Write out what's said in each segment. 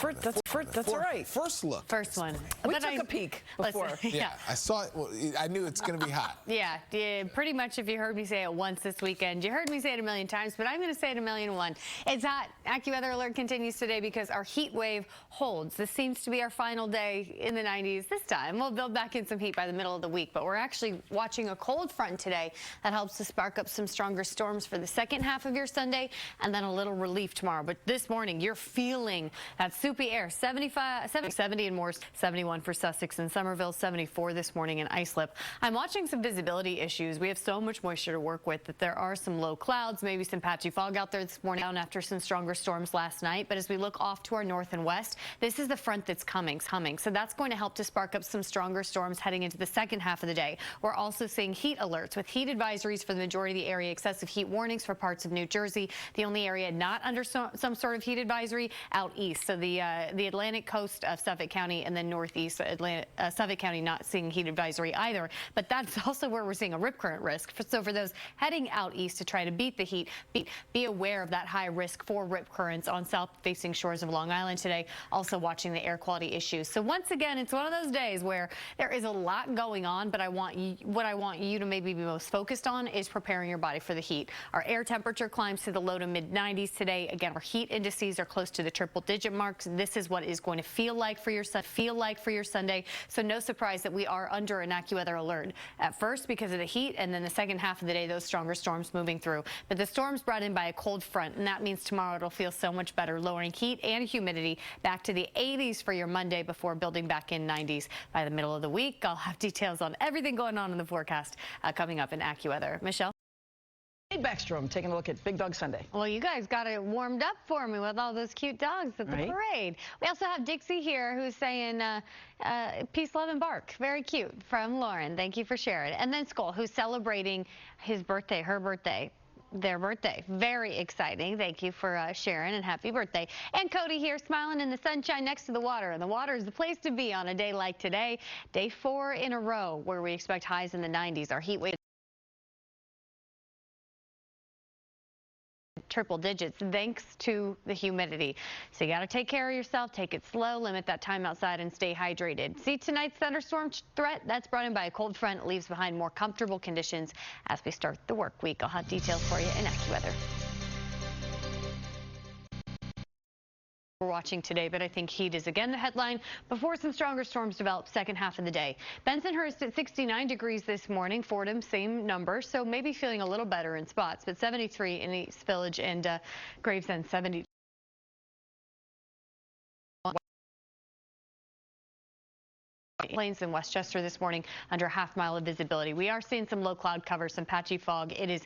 That's right. First look. First one. We took a peek before. Listen, Yeah, I saw it. Well, I knew it's going to be hot. Yeah, pretty much if you heard me say it once this weekend, you heard me say it a million times, but I'm going to say it a million and one. It's hot. AccuWeather alert continues today because our heat wave holds. This seems to be our final day in the 90s this time. We'll build back in some heat by the middle of the week, but we're actually watching a cold front today that helps to spark up some stronger storms for the second half of your Sunday and then a little relief tomorrow. But this morning, you're feeling that soupy air. 75, 70 in Morse, 71 for Sussex and Somerville, 74 this morning in Islip. I'm watching some visibility issues. We have so much moisture to work with that there are some low clouds, maybe some patchy fog out there this morning down after some stronger storms last night. But as we look off to our north and west, this is the front that's coming. So that's going to help to spark up some stronger storms heading into the second half of the day. We're also seeing heat alerts with heat advisories for the majority of the area, excessive heat warnings for parts of New Jersey. The only area not under some sort of heat advisory out east. So the Atlantic coast of Suffolk County and then northeast Suffolk County not seeing heat advisory either. But that's also where we're seeing a rip current risk. So for those heading out east to try to beat the heat, be aware of that high risk for rip currents on south-facing shores of Long Island today. Also watching the air quality issues. So once again, it's one of those days where there is a lot going on, but what I want you to maybe be most focused on is preparing your body for the heat. Our air temperature climbs to the low to mid 90s today. Again, our heat indices are close to the triple-digit marks. This is what is going to feel like for your Sunday. So no surprise that we are under an AccuWeather alert at first because of the heat, and then the second half of the day, those stronger storms moving through. But the storm's brought in by a cold front, and that means tomorrow it'll feel so much better, lowering heat and humidity back to the 80s for your Monday before building back in 90s by the middle of the week. I'll have details on everything going on in the forecast coming up in AccuWeather. Michelle? Dani Beckstrom taking a look at Big Dog Sunday. Well, you guys got it warmed up for me with all those cute dogs at the parade. We also have Dixie here who's saying peace, love, and bark. Very cute from Lauren. Thank you for sharing. And then Skull, who's celebrating his birthday, her birthday. Their birthday. Very exciting. Thank you for sharing and happy birthday. And Cody here smiling in the sunshine next to the water. And the water is the place to be on a day like today. Day 4 in a row where we expect highs in the 90s. Our heat wave triple digits thanks to the humidity. So you got to take care of yourself, take it slow, limit that time outside, and stay hydrated. See tonight's thunderstorm threat? That's brought in by a cold front. It leaves behind more comfortable conditions as we start the work week. I'll have details for you in AccuWeather. We're watching today, but I think heat is again the headline before some stronger storms develop second half of the day. Bensonhurst at 69 degrees this morning. Fordham, same number, so maybe feeling a little better in spots, but 73 in East Village and Gravesend 70. Plains in Westchester this morning under a half-mile of visibility. We are seeing some low cloud cover, some patchy fog. It is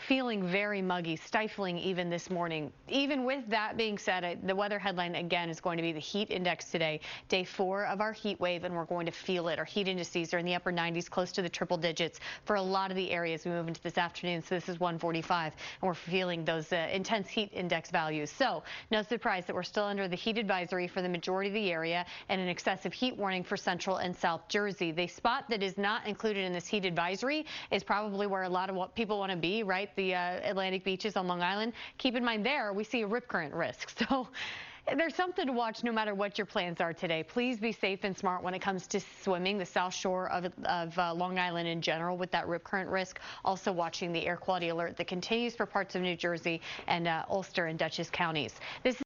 feeling very muggy, stifling even this morning. Even with that being said, the weather headline again is going to be the heat index today. Day 4 of our heat wave, and we're going to feel it. Our heat indices are in the upper 90s, close to the triple digits for a lot of the areas we move into this afternoon. So this is 145, and we're feeling those intense heat index values. So no surprise that we're still under the heat advisory for the majority of the area and an excessive heat warning for central and South Jersey. The spot that is not included in this heat advisory is probably where a lot of what people want to be, right? The Atlantic beaches on Long Island. Keep in mind there, we see a rip current risk. So there's something to watch no matter what your plans are today. Please be safe and smart when it comes to swimming the south shore of Long Island in general with that rip current risk. Also watching the air quality alert that continues for parts of New Jersey and Ulster and Dutchess counties. This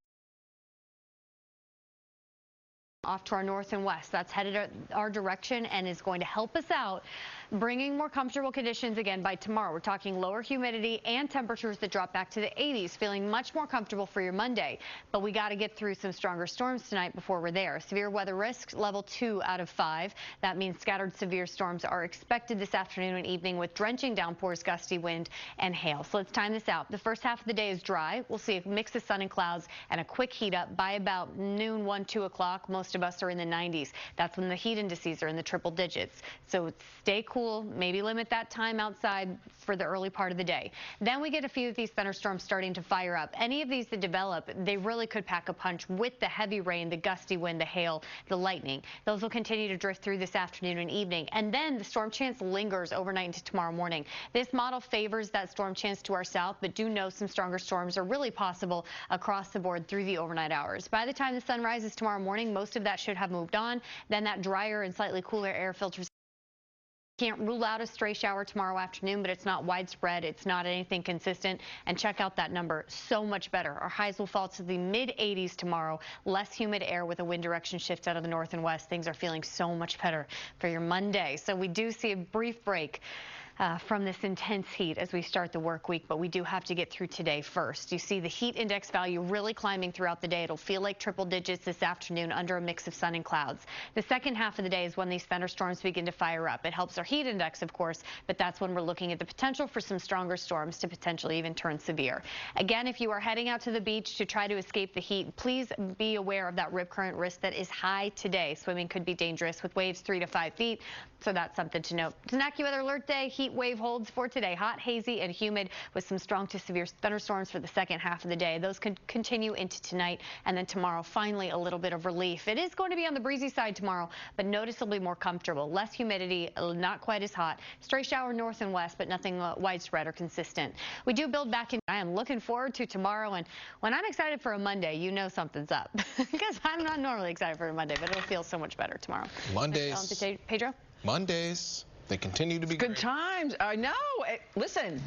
off to our north and west. That's headed our direction and is going to help us out, bringing more comfortable conditions again by tomorrow. We're talking lower humidity and temperatures that drop back to the 80s, feeling much more comfortable for your Monday. But we got to get through some stronger storms tonight before we're there. Severe weather risk, level 2 out of 5. That means scattered severe storms are expected this afternoon and evening with drenching downpours, gusty wind, and hail. So let's time this out. The first half of the day is dry. We'll see a mix of sun and clouds and a quick heat up by about noon, 1, 2 o'clock. Most of us are in the 90s. That's when the heat indices are in the triple digits. So stay cool. cool, maybe limit that time outside for the early part of the day. Then we get a few of these thunderstorms starting to fire up. Any of these that develop, they really could pack a punch with the heavy rain, the gusty wind, the hail, the lightning. Those will continue to drift through this afternoon and evening. And then the storm chance lingers overnight into tomorrow morning. This model favors that storm chance to our south, but do know some stronger storms are really possible across the board through the overnight hours. By the time the sun rises tomorrow morning, most of that should have moved on. Then that drier and slightly cooler air filters. Can't rule out a stray shower tomorrow afternoon, but it's not widespread. It's not anything consistent. And check out that number. So much better. Our highs will fall to the mid-80s tomorrow. Less humid air with a wind direction shift out of the north and west. Things are feeling so much better for your Monday. So we do see a brief break from this intense heat as we start the work week, but we do have to get through today first. You see the heat index value really climbing throughout the day. It'll feel like triple digits this afternoon under a mix of sun and clouds. The second half of the day is when these thunderstorms begin to fire up. It helps our heat index, of course, but that's when we're looking at the potential for some stronger storms to potentially even turn severe. Again, if you are heading out to the beach to try to escape the heat, please be aware of that rip current risk that is high today. Swimming could be dangerous with waves 3 to 5 feet, so that's something to note. It's an AccuWeather alert day. Heat wave holds for today. Hot, hazy, and humid with some strong to severe thunderstorms for the second half of the day. Those could continue into tonight, and then tomorrow, finally, a little bit of relief. It is going to be on the breezy side tomorrow, but noticeably more comfortable. Less humidity, not quite as hot. Stray shower north and west, but nothing widespread or consistent. We do build back in. I am looking forward to tomorrow, and when I'm excited for a Monday, you know something's up. Because I'm not normally excited for a Monday, but it'll feel so much better tomorrow. Mondays. Pedro? Mondays. They continue to be Good great. times. I know. Listen,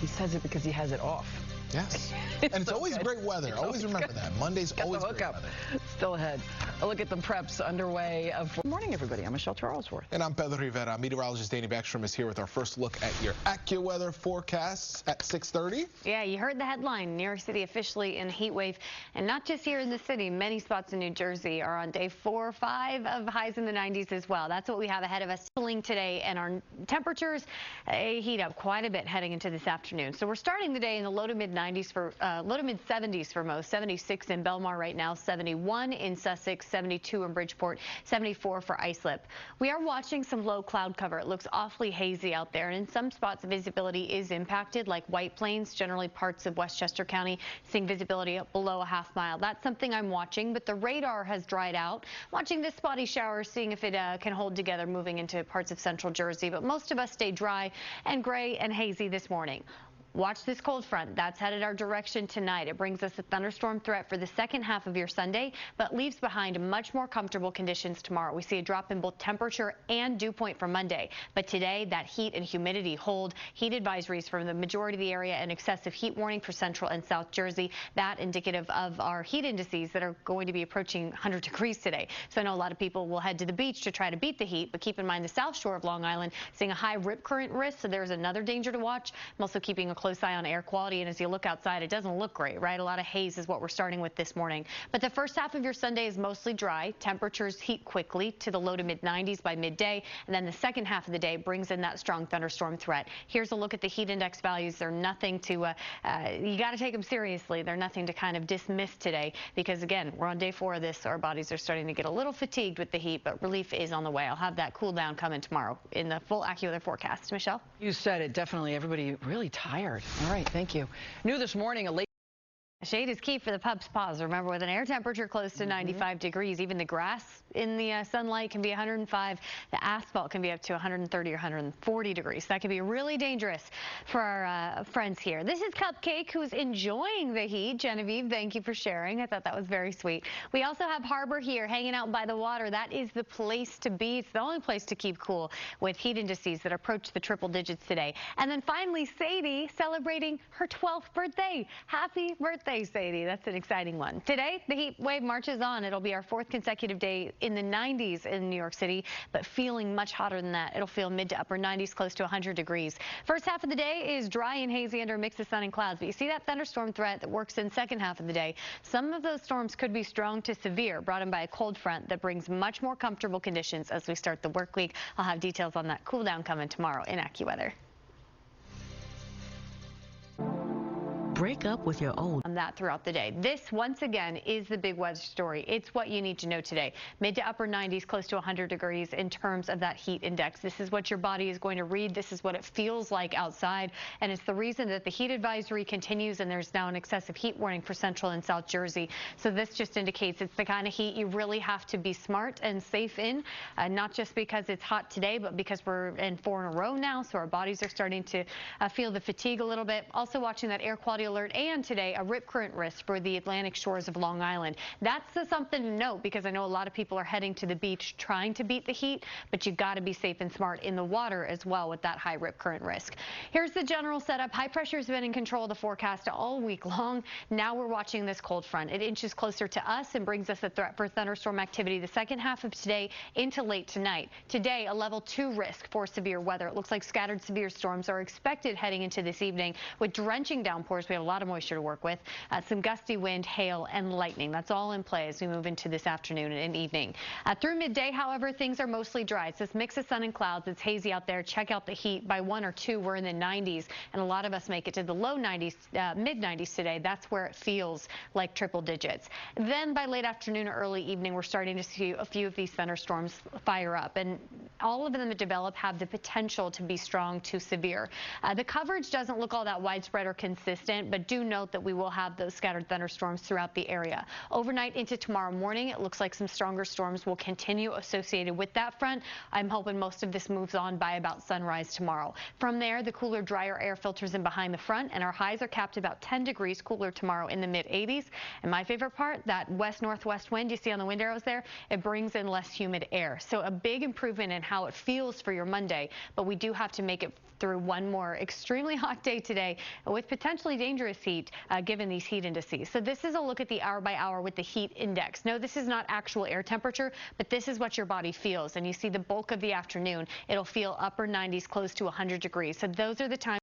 he says it because he has it off. Yes. And it's so always good. great weather. It's Always remember that. Monday's Got always the great hookup. weather. Still ahead. A look at the preps underway. Good morning, everybody. I'm Michelle Charlesworth. And I'm Pedro Rivera. Meteorologist Dani Beckstrom is here with our first look at your AccuWeather forecasts at 6:30. Yeah, you heard the headline. New York City officially in a heat wave. And not just here in the city. Many spots in New Jersey are on day 4 or 5 of highs in the 90s as well. That's what we have ahead of us today. And our temperatures heat up quite a bit heading into this afternoon. So we're starting the day in the low to mid 90s for low to mid 70s for most. 76 in Belmar right now, 71 in Sussex, 72 in Bridgeport, 74 for Islip. We are watching some low cloud cover. It looks awfully hazy out there, and in some spots visibility is impacted, like White Plains, generally parts of Westchester County, seeing visibility up below a half mile. That's something I'm watching, but the radar has dried out. Watching this spotty shower, seeing if it can hold together moving into parts of central Jersey, but most of us stay dry and gray and hazy this morning. Watch this cold front. That's headed our direction tonight. It brings us a thunderstorm threat for the second half of your Sunday, but leaves behind much more comfortable conditions tomorrow. We see a drop in both temperature and dew point for Monday. But today, that heat and humidity hold. Heat advisories for the majority of the area and excessive heat warning for central and south Jersey. That indicative of our heat indices that are going to be approaching 100 degrees today. So I know a lot of people will head to the beach to try to beat the heat, but keep in mind the south shore of Long Island seeing a high rip current risk, so there's another danger to watch. I'm also keeping a close eye on air quality, and as you look outside, it doesn't look great, right? A lot of haze is what we're starting with this morning. But the first half of your Sunday is mostly dry. Temperatures heat quickly to the low to mid 90s by midday, and then the second half of the day brings in that strong thunderstorm threat. Here's a look at the heat index values. They're nothing to, you got to take them seriously. They're nothing to kind of dismiss today because, again, we're on day 4 of this, so our bodies are starting to get a little fatigued with the heat, but relief is on the way. I'll have that cool down coming tomorrow in the full AccuWeather forecast. Michelle? You said it. Definitely. Everybody really tired. All right. Thank you. New this morning, a late. Shade is key for the pup's paws. Remember, with an air temperature close to 95 degrees, even the grass in the sunlight can be 105. The asphalt can be up to 130 or 140 degrees. That can be really dangerous for our friends here. This is Cupcake, who's enjoying the heat. Genevieve, thank you for sharing. I thought that was very sweet. We also have Harbor here, hanging out by the water. That is the place to be. It's the only place to keep cool with heat indices that approach the triple digits today. And then finally, Sadie celebrating her 12th birthday. Happy birthday, Sadie. That's an exciting one. Today, the heat wave marches on. It'll be our 4th consecutive day in the 90s in New York City, but feeling much hotter than that. It'll feel mid to upper 90s, close to 100 degrees. First half of the day is dry and hazy under a mix of sun and clouds, but you see that thunderstorm threat that works in second half of the day. Some of those storms could be strong to severe, brought in by a cold front that brings much more comfortable conditions as we start the work week. I'll have details on that cool down coming tomorrow in AccuWeather. break up with your old. On that throughout the day. This, once again, is the big weather story. It's what you need to know today. Mid to upper 90s, close to 100 degrees in terms of that heat index. This is what your body is going to read. This is what it feels like outside. And it's the reason that the heat advisory continues, and there's now an excessive heat warning for Central and South Jersey. So this just indicates it's the kind of heat you really have to be smart and safe in, not just because it's hot today, but because we're in 4 in a row now. So our bodies are starting to feel the fatigue a little bit. Also watching that air quality alert, and today a rip current risk for the Atlantic shores of Long Island. That's something to note, because I know a lot of people are heading to the beach trying to beat the heat, but you've got to be safe and smart in the water as well with that high rip current risk. Here's the general setup. High pressure has been in control of the forecast all week long. Now we're watching this cold front. It inches closer to us and brings us a threat for thunderstorm activity the second half of today into late tonight. Today, a level 2 risk for severe weather. It looks like scattered severe storms are expected heading into this evening with drenching downpours. We have a lot of moisture to work with. Some gusty wind, hail, and lightning. That's all in play as we move into this afternoon and evening. Through midday, however, things are mostly dry. It's this mix of sun and clouds. It's hazy out there. Check out the heat. By 1 or 2, we're in the 90s, and a lot of us make it to the low 90s, mid 90s today. That's where it feels like triple digits. Then by late afternoon or early evening, we're starting to see a few of these thunderstorms fire up, and all of them that develop have the potential to be strong to severe. The coverage doesn't look all that widespread or consistent, but do note that we will have those scattered thunderstorms throughout the area. Overnight into tomorrow morning, it looks like some stronger storms will continue associated with that front. I'm hoping most of this moves on by about sunrise tomorrow. From there, the cooler, drier air filters in behind the front, and our highs are capped about 10 degrees cooler tomorrow in the mid 80s. And my favorite part, that west-northwest wind you see on the wind arrows there, it brings in less humid air. So a big improvement in how it feels for your Monday, but we do have to make it through one more extremely hot day today with potentially dangerous heat given these heat indices. So this is a look at the hour by hour with the heat index. No, this is not actual air temperature, but this is what your body feels. And you see the bulk of the afternoon, it'll feel upper 90s, close to 100 degrees. So those are the times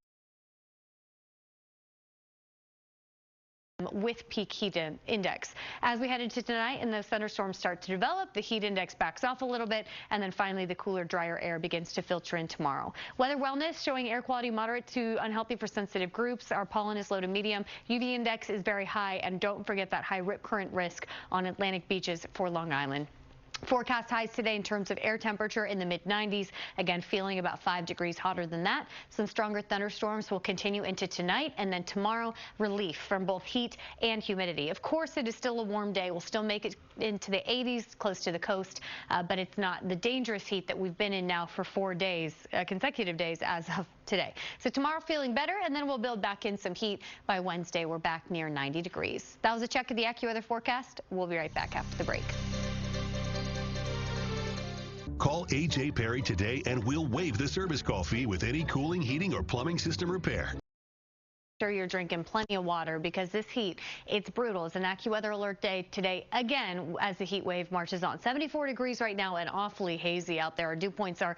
with peak heat index. As we head into tonight and those thunderstorms start to develop, the heat index backs off a little bit, and then finally the cooler, drier air begins to filter in tomorrow. Weather wellness showing air quality moderate to unhealthy for sensitive groups. Our pollen is low to medium. UV index is very high, and don't forget that high rip current risk on Atlantic beaches for Long Island. Forecast highs today in terms of air temperature in the mid 90s. Again, feeling about 5 degrees hotter than that. Some stronger thunderstorms will continue into tonight, and then tomorrow, relief from both heat and humidity. Of course, it is still a warm day. We'll still make it into the 80s, close to the coast, but it's not the dangerous heat that we've been in now for 4 days, consecutive days as of today. So tomorrow feeling better, and then we'll build back in some heat. By Wednesday, we're back near 90 degrees. That was a check of the AccuWeather forecast. We'll be right back after the break. Call A.J. Perry today and we'll waive the service call fee with any cooling, heating, or plumbing system repair. Sure you're drinking plenty of water, because this heat, it's brutal. It's an AccuWeather alert day today again as the heat wave marches on. 74 degrees right now and awfully hazy out there. Our dew points are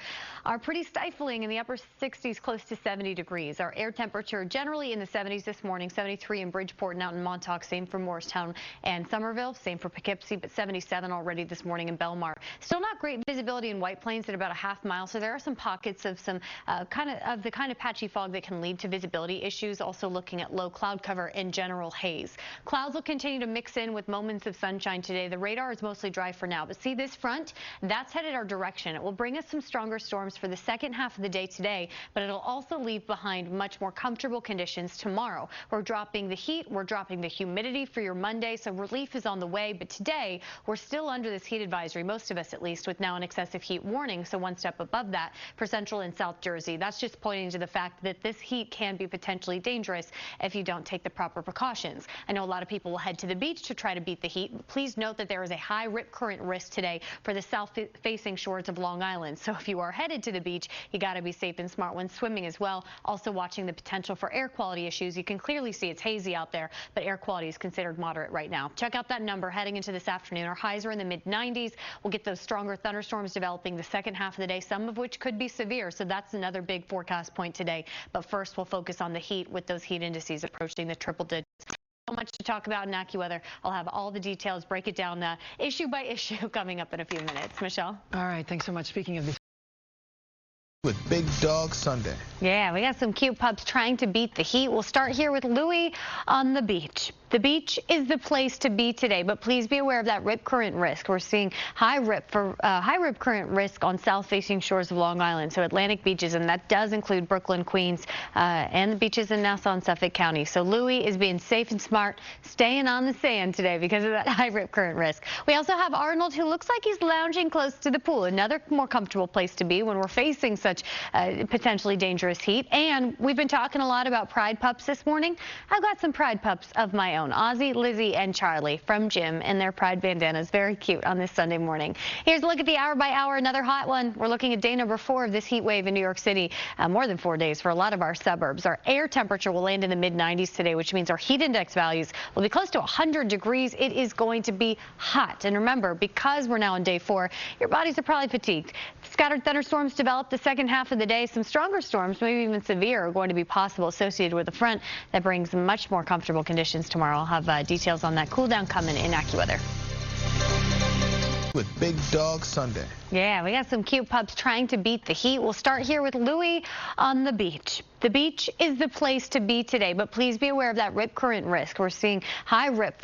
pretty stifling in the upper 60s, close to 70 degrees. Our air temperature generally in the 70s this morning, 73 in Bridgeport and out in Montauk, same for Morristown and Somerville, same for Poughkeepsie, but 77 already this morning in Belmar. Still not great visibility in White Plains at about a half mile, so there are some pockets of some the kind of patchy fog that can lead to visibility issues. Also looking at low cloud cover and general haze. Clouds will continue to mix in with moments of sunshine today. The radar is mostly dry for now, but see this front? That's headed our direction. It will bring us some stronger storms for the second half of the day today, but it'll also leave behind much more comfortable conditions tomorrow. We're dropping the heat, we're dropping the humidity for your Monday, so relief is on the way, but today we're still under this heat advisory, most of us at least, with now an excessive heat warning, so one step above that for Central and South Jersey. That's just pointing to the fact that this heat can be potentially dangerous if you don't take the proper precautions. I know a lot of people will head to the beach to try to beat the heat. Please note that there is a high rip current risk today for the south-facing shores of Long Island. So if you are headed to the beach, you got to be safe and smart when swimming as well. Also watching the potential for air quality issues. You can clearly see it's hazy out there, but air quality is considered moderate right now. Check out that number heading into this afternoon. Our highs are in the mid 90s. We'll get those stronger thunderstorms developing the second half of the day, some of which could be severe. So that's another big forecast point today. But first, we'll focus on the heat with those heat indices approaching the triple digits. So much to talk about in AccuWeather. I'll have all the details, break it down issue by issue coming up in a few minutes. Michelle? All right, thanks so much. Speaking of these With Big Dog Sunday. Yeah, we got some cute pups trying to beat the heat. We'll start here with Louie on the beach. The beach is the place to be today, but please be aware of that rip current risk. We're seeing high rip current risk on south-facing shores of Long Island, so Atlantic beaches, and that does include Brooklyn, Queens, and the beaches in Nassau and Suffolk County. So Louie is being safe and smart, staying on the sand today because of that high rip current risk. We also have Arnold, who looks like he's lounging close to the pool, another more comfortable place to be when we're facing such potentially dangerous heat. And we've been talking a lot about pride pups this morning. I've got some pride pups of my own. Ozzy, Lizzie, and Charlie from Jim in their pride bandanas. Very cute on this Sunday morning. Here's a look at the hour by hour, another hot one. We're looking at day number 4 of this heat wave in New York City. More than 4 days for a lot of our suburbs. Our air temperature will land in the mid-90s today, which means our heat index values will be close to 100 degrees. It is going to be hot. And remember, because we're now on day 4, your bodies are probably fatigued. Scattered thunderstorms develop the second half of the day. Some stronger storms, maybe even severe, are going to be possible associated with a front that brings much more comfortable conditions tomorrow. I'll have details on that cool down coming in AccuWeather. With Big Dog Sunday. Yeah, we got some cute pups trying to beat the heat. We'll start here with Louie on the beach. The beach is the place to be today, but please be aware of that rip current risk. We're seeing high rip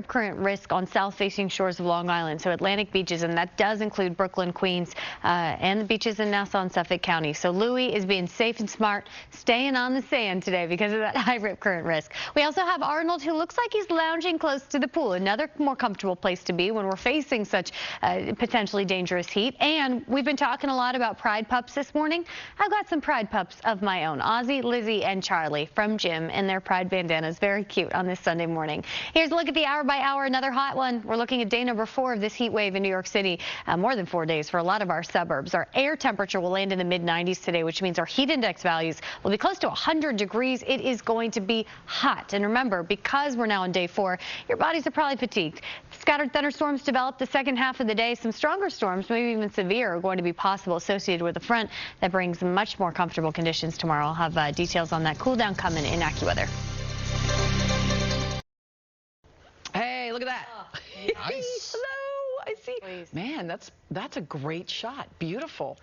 current risk on south-facing shores of Long Island, so Atlantic beaches, and that does include Brooklyn, Queens, and the beaches in Nassau and Suffolk County. So Louie is being safe and smart, staying on the sand today because of that high rip current risk. We also have Arnold, who looks like he's lounging close to the pool, another more comfortable place to be when we're facing such potentially dangerous heat. And we've been talking a lot about pride pups this morning. I've got some pride pups of my own. Ozzy, Lizzie, and Charlie from Jim in their pride bandanas. Very cute on this Sunday morning. Here's a look at the hour by hour, another hot one. We're looking at day number 4 of this heat wave in New York City. More than 4 days for a lot of our suburbs. Our air temperature will land in the mid-90s today, which means our heat index values will be close to 100 degrees. It is going to be hot. And remember, because we're now on day 4, your bodies are probably fatigued. Scattered thunderstorms develop the second half of the day. Some stronger storms, maybe even severe, are going to be possible associated with a front that brings much more comfortable conditions tomorrow. I'll have details on that cool down coming in AccuWeather. Hey, look at that. Nice. Hello, I see. Please. Man, that's a great shot. Beautiful.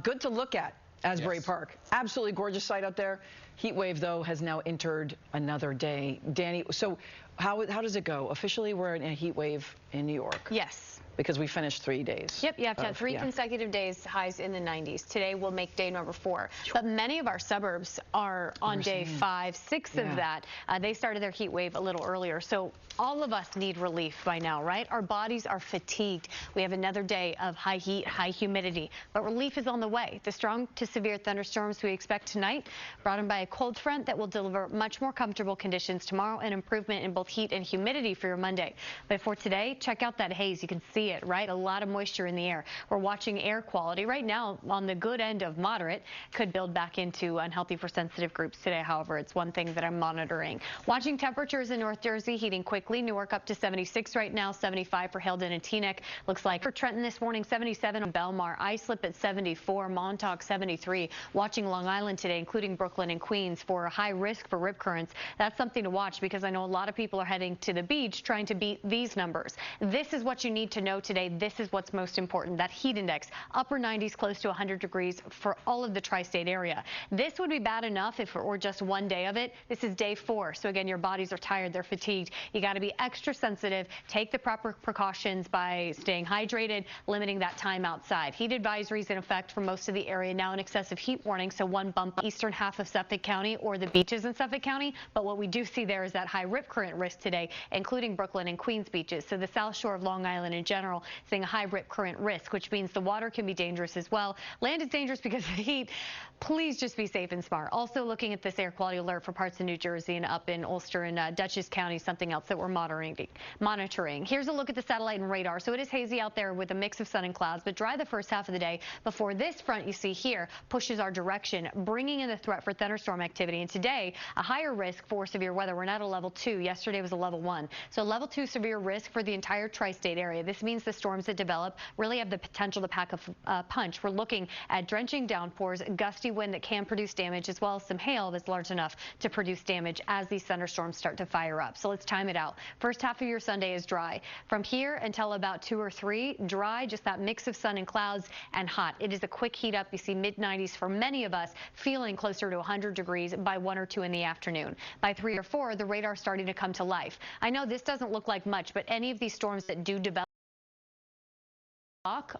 Good to look at. Asbury Park. Absolutely gorgeous sight up there. Heat wave, though, has now entered another day. Danny, so how does it go? Officially, we're in a heat wave in New York. Yes. Because we finished 3 days. Yep, you have to have 3 consecutive days, highs in the 90s. Today will make day number 4. But many of our suburbs are on day 5, 6 of that. They started their heat wave a little earlier. So all of us need relief by now, right? Our bodies are fatigued. We have another day of high heat, high humidity. But relief is on the way. The strong to severe thunderstorms we expect tonight, brought in by a cold front that will deliver much more comfortable conditions tomorrow and improvement in both heat and humidity for your Monday. But for today, check out that haze. You can see it, right? A lot of moisture in the air. We're watching air quality right now on the good end of moderate. Could build back into unhealthy for sensitive groups today. However, it's one thing that I'm monitoring. Watching temperatures in North Jersey heating quickly. Newark up to 76 right now, 75 for Haldon and Teaneck. Looks like for Trenton this morning, 77 on Belmar. Islip at 74, Montauk 73. Watching Long Island today, including Brooklyn and Queens, for a high risk for rip currents. That's something to watch because I know a lot of people are heading to the beach trying to beat these numbers. This is what you need to know today. This is what's most important. That heat index, upper 90s, close to 100 degrees for all of the tri-state area. This would be bad enough if it were just one day of it. This is day 4. So again, your bodies are tired. They're fatigued. You got to be extra sensitive. Take the proper precautions by staying hydrated, limiting that time outside. Heat advisories in effect for most of the area now, an excessive heat warning. So one bump eastern half of Suffolk County or the beaches in Suffolk County. But what we do see there is that high rip current risk today, including Brooklyn and Queens beaches. So the south shore of Long Island in general, seeing a high rip current risk, which means the water can be dangerous as well. Land is dangerous because of the heat. Please just be safe and smart. Also looking at this air quality alert for parts of New Jersey and up in Ulster and Dutchess County, something else that we're monitoring. Here's a look at the satellite and radar. So it is hazy out there with a mix of sun and clouds, but dry the first half of the day before this front you see here pushes our direction, bringing in the threat for thunderstorm activity. And today, a higher risk for severe weather. We're now at a level 2. Yesterday was a level 1. So level 2 severe risk for the entire tri-state area. This means means the storms that develop really have the potential to pack a punch. We're looking at drenching downpours, gusty wind that can produce damage, as well as some hail that's large enough to produce damage as these thunderstorms start to fire up. So let's time it out. First half of your Sunday is dry. From here until about 2 or 3, dry, just that mix of sun and clouds, and hot. It is a quick heat up. You see mid-90s for many of us, feeling closer to 100 degrees by 1 or 2 in the afternoon. By 3 or 4, the radar starting to come to life. I know this doesn't look like much, but any of these storms that do develop,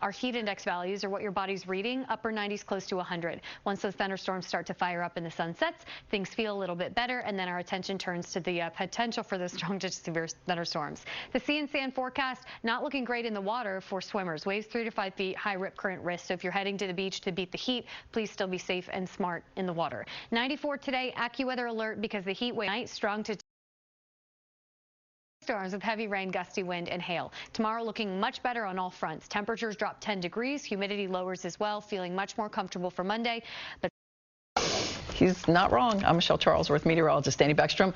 our heat index values are what your body's reading, upper 90s, close to 100. Once those thunderstorms start to fire up and the sun sets, things feel a little bit better, and then our attention turns to the potential for those strong to severe thunderstorms. The sea and sand forecast, not looking great in the water for swimmers. Waves 3 to 5 feet, high rip current risk. So if you're heading to the beach to beat the heat, please still be safe and smart in the water. 94 today, AccuWeather alert because the heat wave night strong to storms with heavy rain, gusty wind, and hail. Tomorrow looking much better on all fronts. Temperatures drop 10 degrees. Humidity lowers as well. Feeling much more comfortable for Monday. But he's not wrong. I'm Michelle Charlesworth, meteorologist Dani Beckstrom.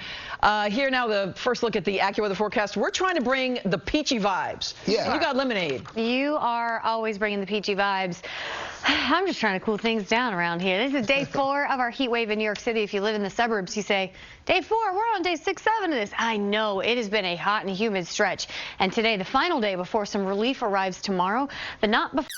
Here now, the first look at the AccuWeather forecast. We're trying to bring the peachy vibes. Yeah. You got lemonade. You are always bringing the peachy vibes. I'm just trying to cool things down around here. This is day 4 of our heat wave in New York City. If you live in the suburbs, you say, day 4, we're on day 6, 7 of this. I know, it has been a hot and humid stretch. And today, the final day before some relief arrives tomorrow, but not before.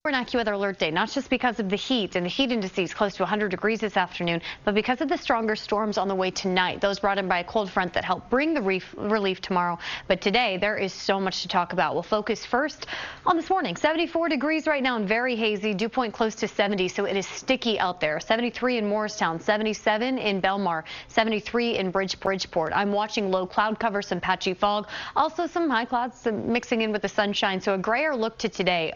An AccuWeather alert day, not just because of the heat and the heat indices close to 100 degrees this afternoon, but because of the stronger storms on the way tonight. Those brought in by a cold front that helped bring the relief tomorrow. But today, there is so much to talk about. We'll focus first on this morning. 74 degrees right now and very hazy. Dew point close to 70, so it is sticky out there. 73 in Morristown, 77 in Belmar, 73 in Bridgeport. I'm watching low cloud cover, some patchy fog, also some high clouds mixing in with the sunshine. So a grayer look to today.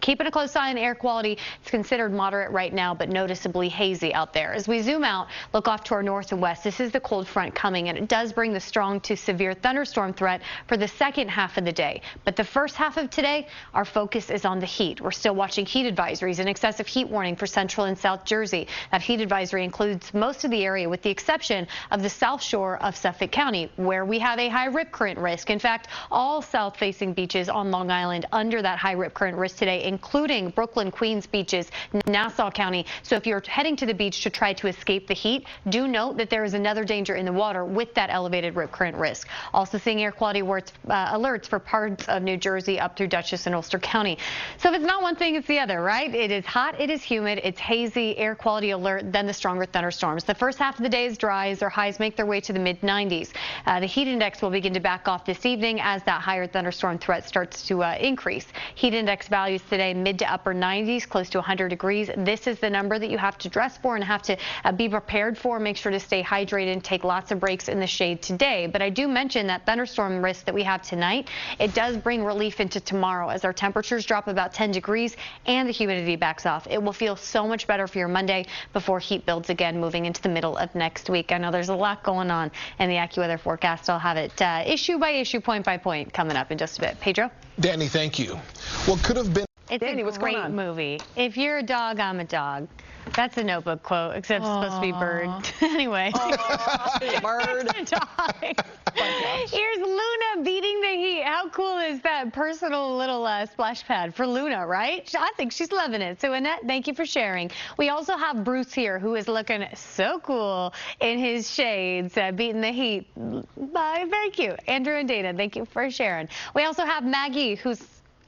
Keeping a close eye on air quality. It's considered moderate right now, but noticeably hazy out there. As we zoom out, look off to our north and west. This is the cold front coming, and it does bring the strong to severe thunderstorm threat for the second half of the day. But the first half of today, our focus is on the heat. We're still watching heat advisories and excessive heat warning for central and south Jersey. That heat advisory includes most of the area with the exception of the south shore of Suffolk County, where we have a high rip current risk. In fact, all south-facing beaches on Long Island under that high rip current risk today, including Brooklyn, Queens beaches, Nassau County. So if you're heading to the beach to try to escape the heat, do note that there is another danger in the water with that elevated rip current risk. Also seeing air quality alerts for parts of New Jersey up through Dutchess and Ulster County. So if it's not one thing, it's the other, right? It is hot, it is humid, it's hazy, air quality alert, then the stronger thunderstorms. The first half of the day is dry as their highs make their way to the mid-90s. The heat index will begin to back off this evening as that higher thunderstorm threat starts to increase. Heat index values today mid to upper 90s, close to 100 degrees. This is the number that you have to dress for and have to be prepared for. Make sure to stay hydrated and take lots of breaks in the shade today. But I do mention that thunderstorm risk that we have tonight. It does bring relief into tomorrow as our temperatures drop about 10 degrees and the humidity backs off. It will feel so much better for your Monday before heat builds again moving into the middle of next week. I know there's a lot going on in the AccuWeather forecast. I'll have it issue by issue, point by point coming up in just a bit. Pedro? Dani, thank you. What could have been... It's Dani, a great movie. If you're a dog, I'm a dog. That's a Notebook quote, except it's supposed to be bird. Anyway. Bird. Here's Luna beating the heat. How cool is that personal little splash pad for Luna, right? I think she's loving it. So Annette, thank you for sharing. We also have Bruce here, who is looking so cool in his shades, beating the heat. Very cute. Andrew and Dana, thank you for sharing. We also have Maggie, who's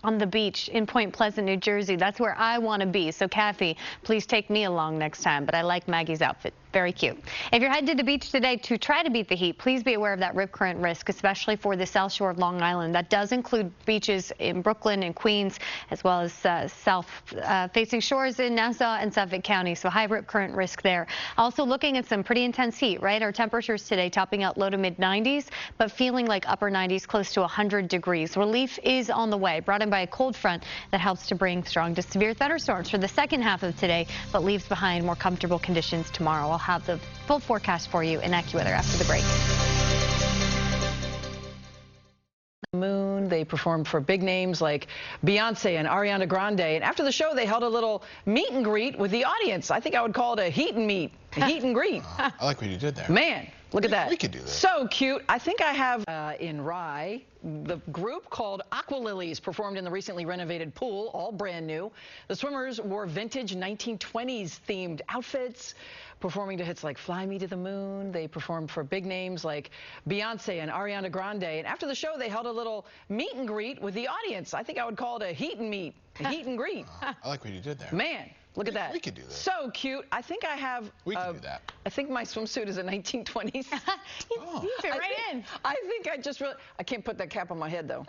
on the beach in Point Pleasant, New Jersey. That's where I want to be. So Kathy, please take me along next time. But I like Maggie's outfit. Very cute. If you're headed to the beach today to try to beat the heat, please be aware of that rip current risk, especially for the south shore of Long Island. That does include beaches in Brooklyn and Queens, as well as south-facing shores in Nassau and Suffolk County. So high rip current risk there. Also looking at some pretty intense heat, right? Our temperatures today topping out low to mid 90s, but feeling like upper 90s, close to 100 degrees. Relief is on the way, brought in by a cold front that helps to bring strong to severe thunderstorms for the second half of today, but leaves behind more comfortable conditions tomorrow. I'll have the full forecast for you in AccuWeather after the break. They performed for big names like Beyonce and Ariana Grande. And after the show, they held a little meet and greet with the audience. I think I would call it a heat and meet, a heat and greet. I like what you did there. Man, look at that. We could do this. So cute. I think I have in Rye, the group called Aqua Lilies performed in the recently renovated pool, all brand new. The swimmers wore vintage 1920s themed outfits, performing to hits like Fly Me to the Moon. They performed for big names like Beyonce and Ariana Grande. And after the show, they held a little meet and greet with the audience. I think I would call it a heat and meet, a heat and greet. I like what you did there. Man, look at that. We could do this. So cute. I think I have. We can do that. I think my swimsuit is a 1920s. You fit right in. I think I just really. I can't put that cap on my head though.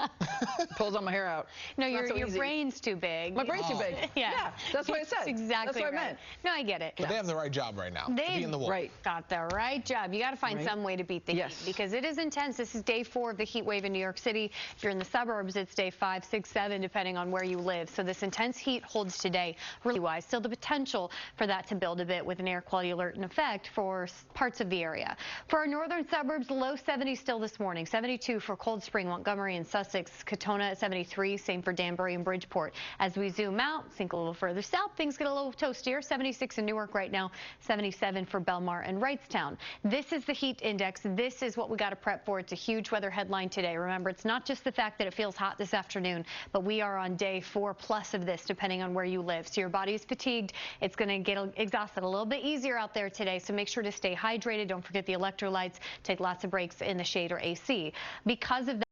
Pulls all my hair out. No, It's not so your easy. brain's too big. My brain's too big. Yeah. That's what I said. That's exactly That's what right. I meant. No, I get it. But they have the right job right now. They be in the water. Right. got the right job. You got to find Right. some way to beat the Yes. heat because it is intense. This is day 4 of the heat wave in New York City. If you're in the suburbs, it's day 5, 6, 7, depending on where you live. So this intense heat holds today. Really wise. Still the potential for that to build a bit with an air quality alert in effect for parts of the area. For our northern suburbs, low 70s still this morning. 72 for Cold Spring, Montgomery, and Sussex. Katona at 73. Same for Danbury and Bridgeport. As we zoom out, think a little further south, things get a little toastier. 76 in Newark right now. 77 for Belmar and Wrightstown. This is the heat index. This is what we got to prep for. It's a huge weather headline today. Remember, it's not just the fact that it feels hot this afternoon, but we are on day 4+ of this, depending on where you live. So your body is fatigued. It's going to get exhausted a little bit easier out there today. So make sure to stay hydrated. Don't forget the electrolytes. Take lots of breaks in the shade or AC. Because of that,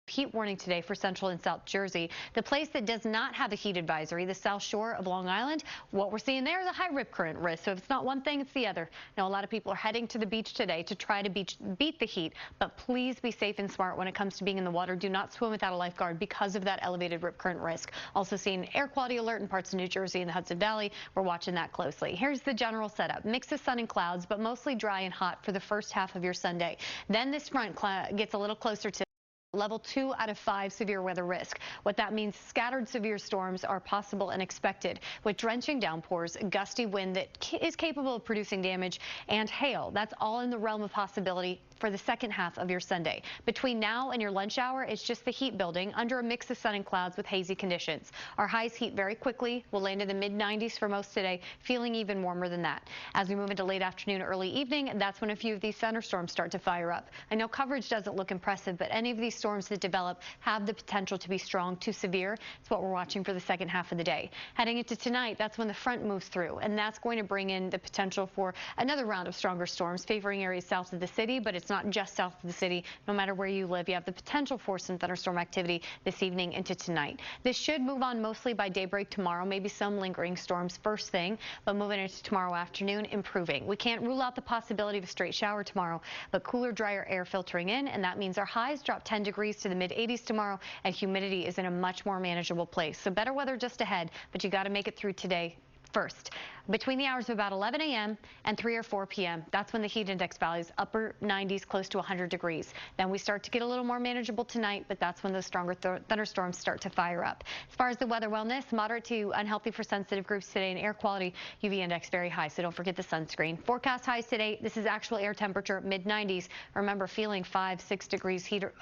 heat warning today for Central and South Jersey. The place that does not have a heat advisory, the South Shore of Long Island, what we're seeing there is a high rip current risk. So if it's not one thing, it's the other. Now, a lot of people are heading to the beach today to try to beat the heat, but please be safe and smart when it comes to being in the water. Do not swim without a lifeguard because of that elevated rip current risk. Also seeing air quality alert in parts of New Jersey and the Hudson Valley. We're watching that closely. Here's the general setup. Mix of sun and clouds, but mostly dry and hot for the first half of your Sunday. Then this front gets a little closer to Level 2 out of 5 severe weather risk. What that means, scattered severe storms are possible and expected with drenching downpours, gusty wind that is capable of producing damage, and hail. That's all in the realm of possibility for the second half of your Sunday. Between now and your lunch hour, it's just the heat building under a mix of sun and clouds with hazy conditions. Our highs heat very quickly. We'll land in the mid-90s for most today, feeling even warmer than that. As we move into late afternoon, early evening, that's when a few of these thunderstorms start to fire up. I know coverage doesn't look impressive, but any of these storms that develop have the potential to be strong to severe. It's what we're watching for the second half of the day. Heading into tonight, that's when the front moves through, and that's going to bring in the potential for another round of stronger storms favoring areas south of the city, but it's not just south of the city. No matter where you live, you have the potential for some thunderstorm activity this evening into tonight. This should move on mostly by daybreak tomorrow, maybe some lingering storms first thing, but moving into tomorrow afternoon, improving. We can't rule out the possibility of a straight shower tomorrow, but cooler, drier air filtering in, and that means our highs drop 10 degrees to the mid-80s tomorrow, and humidity is in a much more manageable place. So better weather just ahead, but you got to make it through today first. Between the hours of about 11 a.m. and 3 or 4 p.m., that's when the heat index values upper 90s, close to 100 degrees. Then we start to get a little more manageable tonight, but that's when the stronger thunderstorms start to fire up. As far as the weather wellness, moderate to unhealthy for sensitive groups today, and air quality, UV index very high, so don't forget the sunscreen. Forecast highs today. This is actual air temperature, mid-90s. Remember, feeling 5-6 degrees heater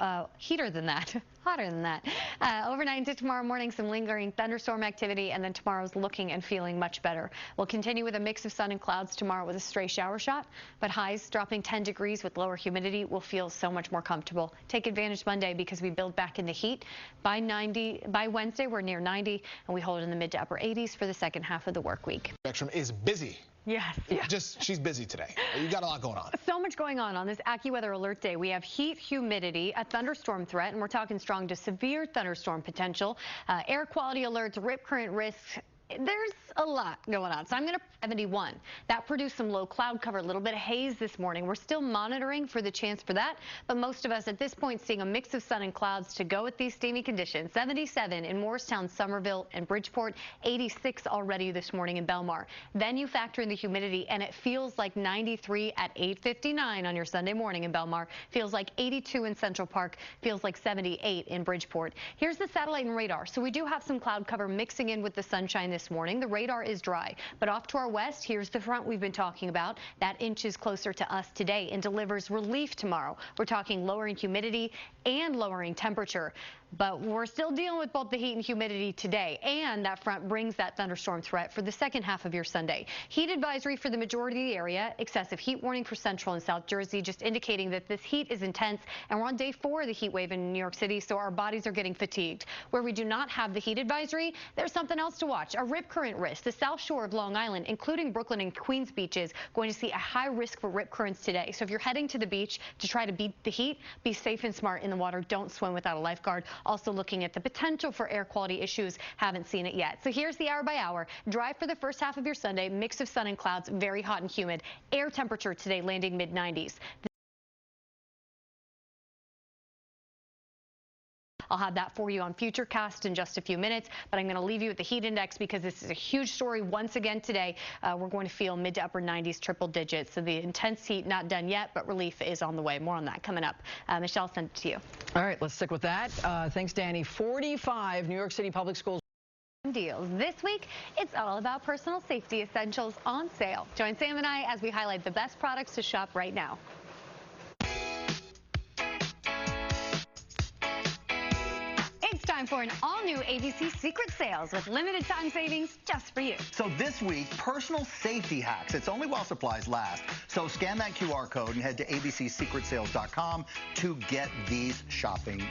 than that. Hotter than that. Overnight into tomorrow morning, some lingering thunderstorm activity, and then tomorrow's looking and feeling much better. We'll continue with a mix of sun and clouds tomorrow with a stray shower shot, but highs dropping 10 degrees with lower humidity will feel so much more comfortable. Take advantage Monday because we build back in the heat. By Wednesday, we're near 90, and we hold in the mid to upper 80s for the second half of the work week. Beckstrom is busy. Yes. Yeah. She's busy today. You got a lot going on. So much going on this AccuWeather Alert Day. We have heat, humidity, a thunderstorm threat, and we're talking strong to severe thunderstorm potential, air quality alerts, rip current risks. There's a lot going on. So I'm going to 71. That produced some low cloud cover, a little bit of haze this morning. We're still monitoring for the chance for that, but most of us at this point seeing a mix of sun and clouds to go with these steamy conditions. 77 in Morristown, Somerville, and Bridgeport. 86 already this morning in Belmar. Then you factor in the humidity, and it feels like 93 at 8:59 on your Sunday morning in Belmar. Feels like 82 in Central Park. Feels like 78 in Bridgeport. Here's the satellite and radar. So we do have some cloud cover mixing in with the sunshine this this morning. The radar is dry, but off to our west, here's the front we've been talking about. That inches closer to us today and delivers relief tomorrow. We're talking lowering humidity and lowering temperature. But we're still dealing with both the heat and humidity today, and that front brings that thunderstorm threat for the second half of your Sunday. Heat advisory for the majority of the area, excessive heat warning for Central and South Jersey, just indicating that this heat is intense, and we're on day 4 of the heat wave in New York City, so our bodies are getting fatigued. Where we do not have the heat advisory, there's something else to watch. A rip current risk. The south shore of Long Island, including Brooklyn and Queens beaches, going to see a high risk for rip currents today. So if you're heading to the beach to try to beat the heat, be safe and smart in the water. Don't swim without a lifeguard. Also looking at the potential for air quality issues. Haven't seen it yet. So here's the hour by hour. Dry for the first half of your Sunday. Mix of sun and clouds. Very hot and humid. Air temperature today landing mid-90s. I'll have that for you on Futurecast in just a few minutes, but I'm going to leave you with the heat index because this is a huge story once again today. We're going to feel mid to upper 90s, triple digits. So the intense heat not done yet, but relief is on the way. More on that coming up. Michelle, send it to you. All right, let's stick with that. Thanks, Danny. 45 New York City public schools Deals. This week, it's all about personal safety essentials on sale. Join Sam and I as we highlight the best products to shop right now. It's time for an all-new ABC Secret Sales with limited time savings just for you. So this week, personal safety hacks. It's only while supplies last. So scan that QR code and head to abcsecretsales.com to get these shopping.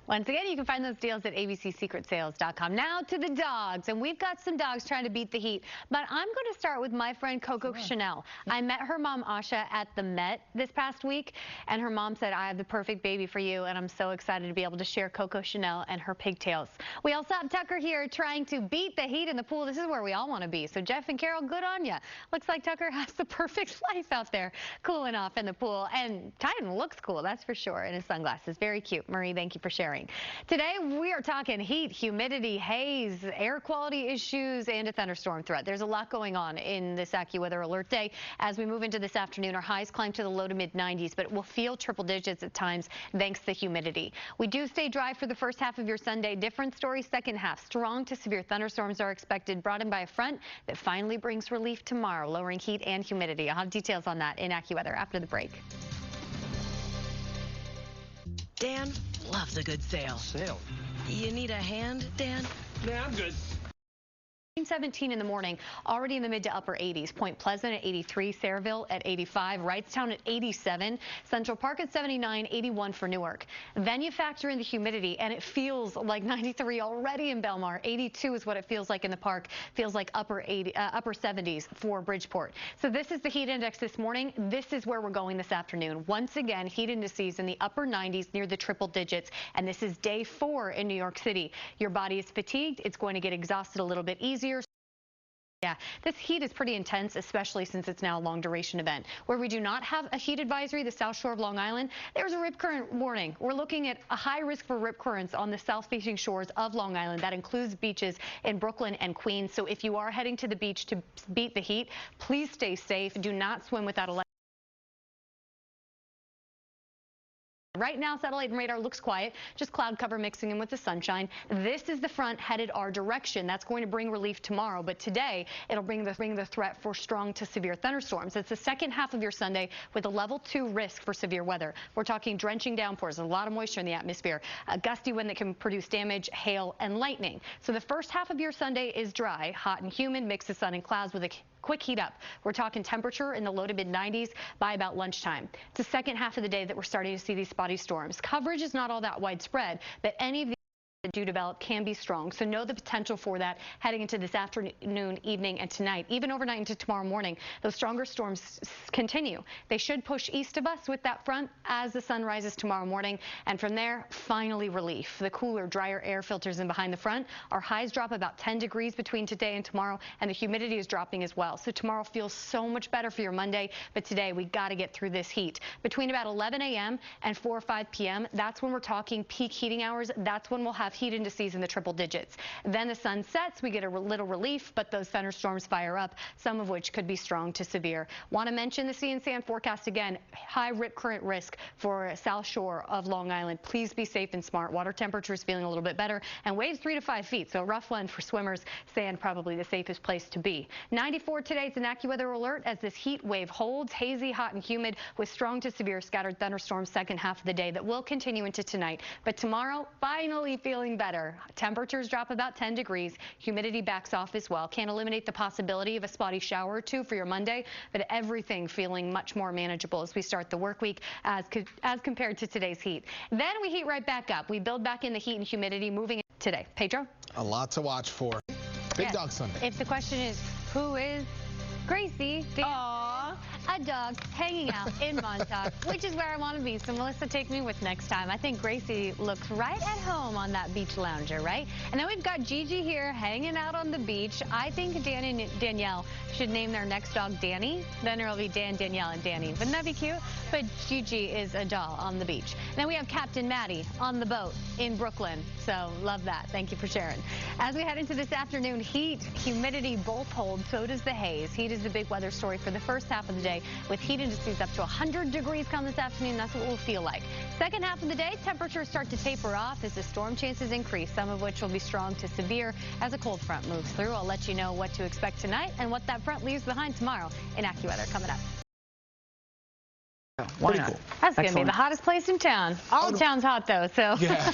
Once again, you can find those deals at abcsecretsales.com. Now to the dogs, and we've got some dogs trying to beat the heat, but I'm going to start with my friend Coco Chanel. I met her mom, Asha, at the Met this past week, and her mom said, I have the perfect baby for you, and I'm so excited to be able to share Coco Chanel and her pigtails. We also have Tucker here trying to beat the heat in the pool. This is where we all want to be. So Jeff and Carol, good on you. Looks like Tucker has the perfect life out there, cooling off in the pool, and Titan looks cool, that's for sure, in his sunglasses. Very cute. Marie, thank you for sharing. Today, we are talking heat, humidity, haze, air quality issues, and a thunderstorm threat. There's a lot going on in this AccuWeather alert day. As we move into this afternoon, our highs climb to the low to mid-90s, but it will feel triple digits at times thanks to humidity. We do stay dry for the first half of your Sunday. Different story second half. Strong to severe thunderstorms are expected, brought in by a front that finally brings relief tomorrow, lowering heat and humidity. I'll have details on that in AccuWeather after the break. Dan loves a good sale. Sale? You need a hand, Dan? Yeah, I'm good. 17 in the morning, already in the mid to upper 80s. Point Pleasant at 83, Sayreville at 85, Wrightstown at 87, Central Park at 79, 81 for Newark. Then you factor in the humidity, and it feels like 93 already in Belmar. 82 is what it feels like in the park. Feels like upper 70s for Bridgeport. So this is the heat index this morning. This is where we're going this afternoon. Once again, heat indices in the upper 90s near the triple digits, and this is day 4 in New York City. Your body is fatigued. It's going to get exhausted a little bit easier. Yeah, this heat is pretty intense, especially since it's now a long duration event. Where we do not have a heat advisory, the south shore of Long Island, there's a rip current warning. We're looking at a high risk for rip currents on the south-facing shores of Long Island. That includes beaches in Brooklyn and Queens. So if you are heading to the beach to beat the heat, please stay safe. Do not swim without a life. Right now, satellite and radar looks quiet, just cloud cover mixing in with the sunshine. This is the front headed our direction. That's going to bring relief tomorrow, but today it'll bring the threat for strong to severe thunderstorms. It's the second half of your Sunday with a level 2 risk for severe weather. We're talking drenching downpours and a lot of moisture in the atmosphere, a gusty wind that can produce damage, hail, and lightning. So the first half of your Sunday is dry, hot and humid, mix of sun and clouds with a quick heat up. We're talking temperature in the low to mid-90s by about lunchtime. It's the second half of the day that we're starting to see these spotty storms. Coverage is not all that widespread, but any of the that do develop can be strong. So know the potential for that heading into this afternoon, evening, and tonight. Even overnight into tomorrow morning, those stronger storms continue. They should push east of us with that front as the sun rises tomorrow morning. And from there, finally relief. The cooler, drier air filters in behind the front. Our highs drop about 10 degrees between today and tomorrow, and the humidity is dropping as well. So tomorrow feels so much better for your Monday, but today we got to get through this heat. Between about 11 a.m. and 4 or 5 p.m., that's when we're talking peak heating hours. That's when we'll have heat indices in the triple digits. Then the sun sets, we get a little relief, but those thunderstorms fire up, some of which could be strong to severe. Want to mention the sea and sand forecast again. High rip current risk for south shore of Long Island. Please be safe and smart. Water temperatures feeling a little bit better, and waves 3 to 5 feet. So a rough one for swimmers. Sand probably the safest place to be. 94 today. It's an AccuWeather alert as this heat wave holds. Hazy, hot, and humid with strong to severe scattered thunderstorms second half of the day that will continue into tonight. But tomorrow, finally feeling better. Temperatures drop about 10 degrees. Humidity backs off as well. Can't eliminate the possibility of a spotty shower or two for your Monday, but everything feeling much more manageable as we start the work week as compared to today's heat. Then we heat right back up. We build back in the heat and humidity moving today. Pedro? A lot to watch for. Big Dog Sunday. If the question is, who is Gracie? A dog hanging out in Montauk, which is where I want to be. So Melissa, take me with next time. I think Gracie looks right at home on that beach lounger, right? And then we've got Gigi here hanging out on the beach. I think Dan and Danielle should name their next dog Danny. Then it'll be Dan, Danielle, and Danny. Wouldn't that be cute? But Gigi is a doll on the beach. Then we have Captain Maddie on the boat in Brooklyn. So love that. Thank you for sharing. As we head into this afternoon, heat, humidity both hold. So does the haze. Heat is the big weather story for the first half of the day, with heat indices up to 100 degrees come this afternoon. That's what we'll feel like. Second half of the day, temperatures start to taper off as the storm chances increase, some of which will be strong to severe as a cold front moves through. I'll let you know what to expect tonight and what that front leaves behind tomorrow in AccuWeather coming up. Why not? That's going to be the hottest place in town. All town's hot, though, so. Yeah.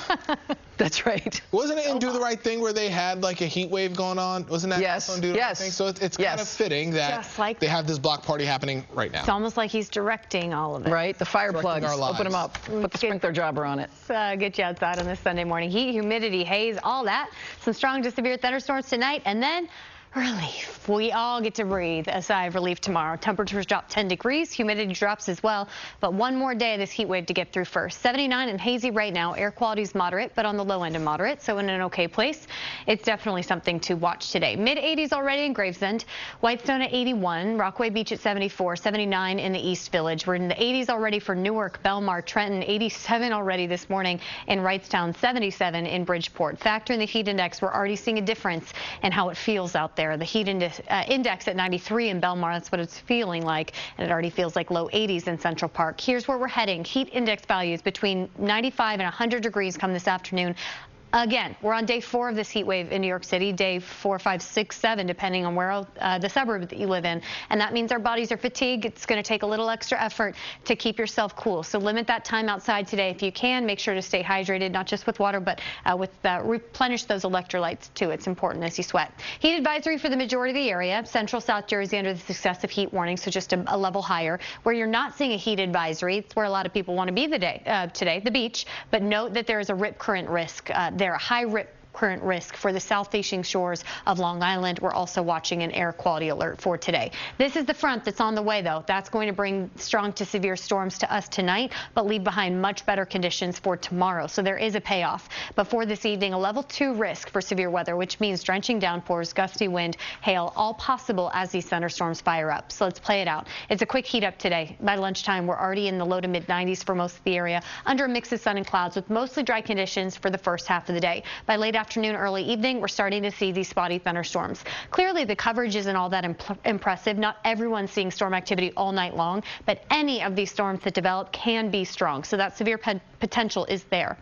That's right. Wasn't it in Do the Right Thing where they had like a heat wave going on? Wasn't that yes. on Do the Right Thing? So it's kind of fitting that they have this block party happening right now. It's almost like he's directing all of it. Right, the fire plugs. Open them up. Put the sprinkler jobber on it. Get you outside on this Sunday morning. Heat, humidity, haze, all that. Some strong to severe thunderstorms tonight, and then relief. We all get to breathe a sigh of relief tomorrow. Temperatures drop 10 degrees. Humidity drops as well. But one more day of this heat wave to get through first. 79 and hazy right now. Air quality is moderate, but on the low end of moderate, so in an okay place. It's definitely something to watch today. Mid-80s already in Gravesend. Whitestone at 81. Rockaway Beach at 74. 79 in the East Village. We're in the 80s already for Newark, Belmar, Trenton. 87 already this morning in Wrightstown. 77 in Bridgeport. Factor in the heat index. We're already seeing a difference in how it feels out there. The heat index at 93 in Belmar, that's what it's feeling like, and it already feels like low 80s in Central Park. Here's where we're heading. Heat index values between 95 and 100 degrees come this afternoon. Again, we're on day 4 of this heat wave in New York City, day 4, 5, 6, 7, depending on where the suburb that you live in. And that means our bodies are fatigued. It's going to take a little extra effort to keep yourself cool. So limit that time outside today if you can. Make sure to stay hydrated, not just with water, but replenish those electrolytes too. It's important as you sweat. Heat advisory for the majority of the area. Central South Jersey under the successive heat warning, so just a level higher. Where you're not seeing a heat advisory, it's where a lot of people want to be today, the beach. But note that there is a rip current risk. There are high rip current risk for the south-facing shores of Long Island. We're also watching an air quality alert for today. This is the front that's on the way, though. That's going to bring strong to severe storms to us tonight, but leave behind much better conditions for tomorrow. So there is a payoff. But for this evening, a level 2 risk for severe weather, which means drenching downpours, gusty wind, hail, all possible as these thunderstorms fire up. So let's play it out. It's a quick heat up today. By lunchtime, we're already in the low to mid 90s for most of the area, under a mix of sun and clouds with mostly dry conditions for the first half of the day. By late afternoon, early evening, we're starting to see these spotty thunderstorms. Clearly, the coverage isn't all that impressive. Not everyone's seeing storm activity all night long, but any of these storms that develop can be strong. So that severe potential is there.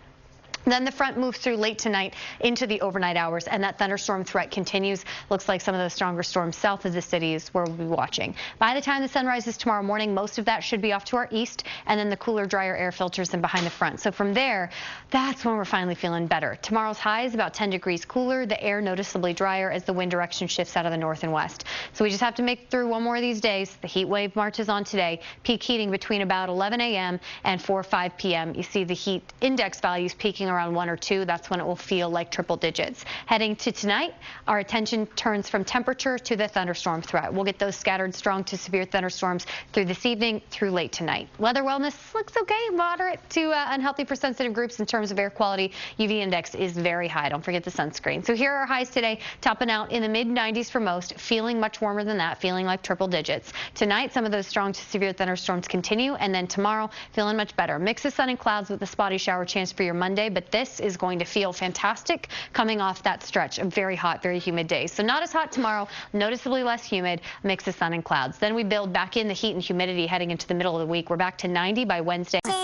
Then the front moves through late tonight into the overnight hours, and that thunderstorm threat continues. Looks like some of those stronger storms south of the city is where we'll be watching. By the time the sun rises tomorrow morning, most of that should be off to our east, and then the cooler, drier air filters in behind the front. So from there, that's when we're finally feeling better. Tomorrow's high is about 10 degrees cooler, the air noticeably drier as the wind direction shifts out of the north and west. So we just have to make it through one more of these days. The heat wave marches on today, peak heating between about 11 a.m. and 4 or 5 p.m. You see the heat index values peaking around 1 or 2. That's when it will feel like triple digits. Heading to tonight, our attention turns from temperature to the thunderstorm threat. We'll get those scattered strong to severe thunderstorms through this evening through late tonight. Weather wellness looks okay, moderate to unhealthy for sensitive groups in terms of air quality. UV index is very high. Don't forget the sunscreen. So here are our highs today, topping out in the mid 90s for most, feeling much warmer than that, feeling like triple digits. Tonight, some of those strong to severe thunderstorms continue, and then tomorrow, feeling much better. Mix of sun and clouds with a spotty shower chance for your Monday, but but this is going to feel fantastic coming off that stretch of very hot, very humid days. So not as hot tomorrow, noticeably less humid, mix of sun and clouds. Then we build back in the heat and humidity heading into the middle of the week. We're back to 90 by Wednesday. Get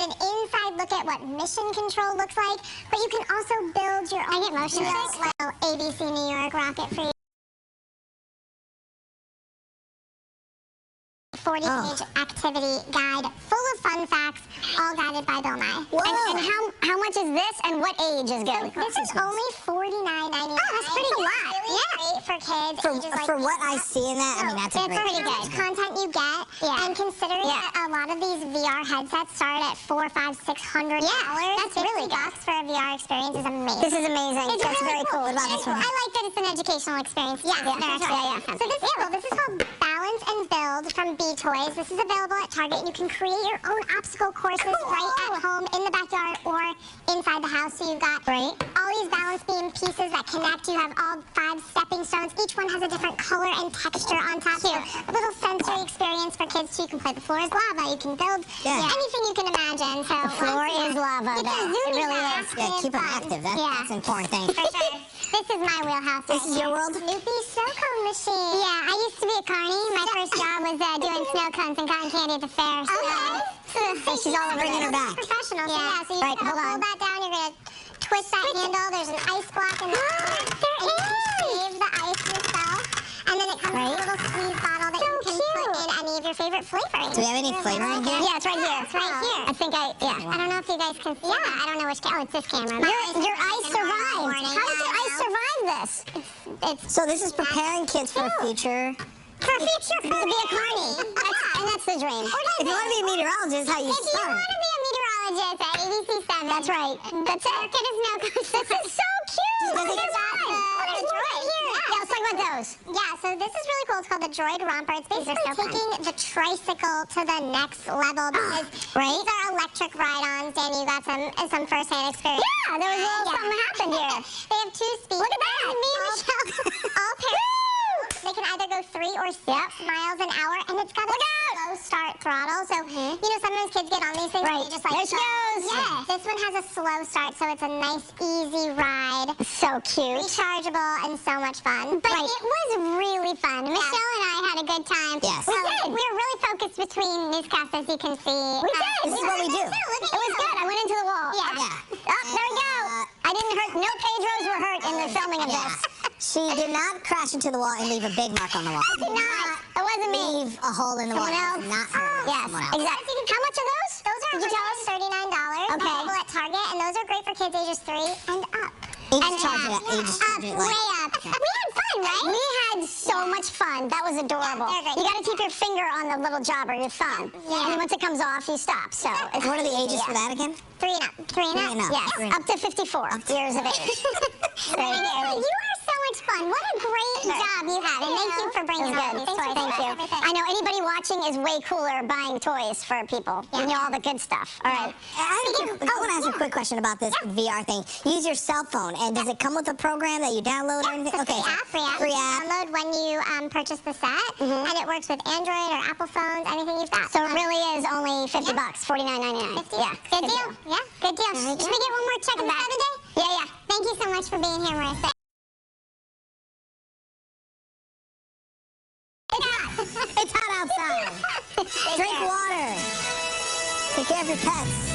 an inside look at what mission control looks like, but you can also build your own motion little ABC New York rocket for you. 40-page activity guide full of fun facts, all guided by Bill Nye. And how much is this, and what age is good? This is only $49.99. Oh, that's pretty good. Really great for kids. For what I see in that, I mean, that's pretty good. Content you get, and considering that a lot of these VR headsets start at $400, $500, $600. That's really good. $50 for a VR experience is amazing. This is amazing. That's very cool. What about this one? I like that it's an educational experience. Yeah. So this is cool. This is called Balance and Build from Toys. This is available at Target, and you can create your own obstacle courses right at home, in the backyard, or inside the house. So you've got all these balance beam pieces that connect. You have all 5 stepping stones. Each one has a different color and texture on top. Cute. A little sensory experience for kids too. You can play The Floor is Lava. You can build anything you can imagine. So the floor is lava. It really is. Yeah, keep them active. That's an important thing. For sure. This is my wheelhouse. This is your world? Snoopy snow cone machine. Yeah, I used to be a carny. My first job was doing snow cones and cotton candy at the fair. So she's all bringing her back. Professional. Yeah, so you hold that down. You're going to twist that handle. There's an ice block in the corner. There is. Save the ice yourself. And then it comes with a little squeeze bottle that you can put in any of your favorite flavorings. Do we have any flavoring here? Yeah, it's right here. It's right here. I think I don't know if you guys can see that. I don't know which camera. Oh, it's this camera. Your ice survived. How did your ice survive this? So this is preparing kids for a future. For a future, to be a carny. And that's the dream. If you want to be a meteorologist, how you start. If you want to be a meteorologist at ABC7. That's right. That's it. Kid is now This is so cute. Look at that. There's one here. Yeah, let's talk about those. Yeah, so this is really cool. It's called the Droid Romper. It's basically taking the tricycle to the next level because these are electric ride-ons. Danny, you got some first-hand experience. Yeah, there was a little something happened here. They have 2 speeds. Look at that. Me and Michelle. All pairs. They can either go 3 or 6 miles an hour, and it's got a slow start throttle. So, you know, sometimes kids get on these things and you just like, there she goes. Yeah. This one has a slow start, so it's a nice, easy ride. So cute. Rechargeable and so much fun. But it was really fun. Michelle and I had a good time. Yes. We did. We were really focused between newscasts, as you can see. We did. This is what we do. It was good. I went into the wall. Yeah. Oh, there we go. I didn't hurt. No Pedros were hurt in the filming of this. She did not crash into the wall and leave a big mark on the wall. I did not. It wasn't me. Leave a hole in the wall. Not her. Yes, exactly. How much are those? Those are $39. Okay. Available at Target, and those are great for kids ages 3 and up. Ages charged at ages way up. We had fun, right? We had so much fun. That was adorable. You got to keep your finger on the little jobber, your thumb. And once it comes off, you stop. So, what are the ages for that again? 3 and up. 3 and up. Yes, up to 54 years of age. You are so much fun. What a great job you had, and thank you for bringing all these toys. Thank you. I know anybody watching is way cooler buying toys for people. You know all the good stuff. All right. I want to ask a quick question about this VR thing. Use your cell phone, and does it come with a program that you download or anything? Okay. Free app. Download when you purchase the set, and it works with Android or Apple phones, anything you've got. So it really is only $50, $49.99. Yeah. Good deal. Yeah. Good deal. Should we get one more check of the day? Yeah. Thank you so much for being here, Marissa. It's hot outside. Drink water. Take care of your pets.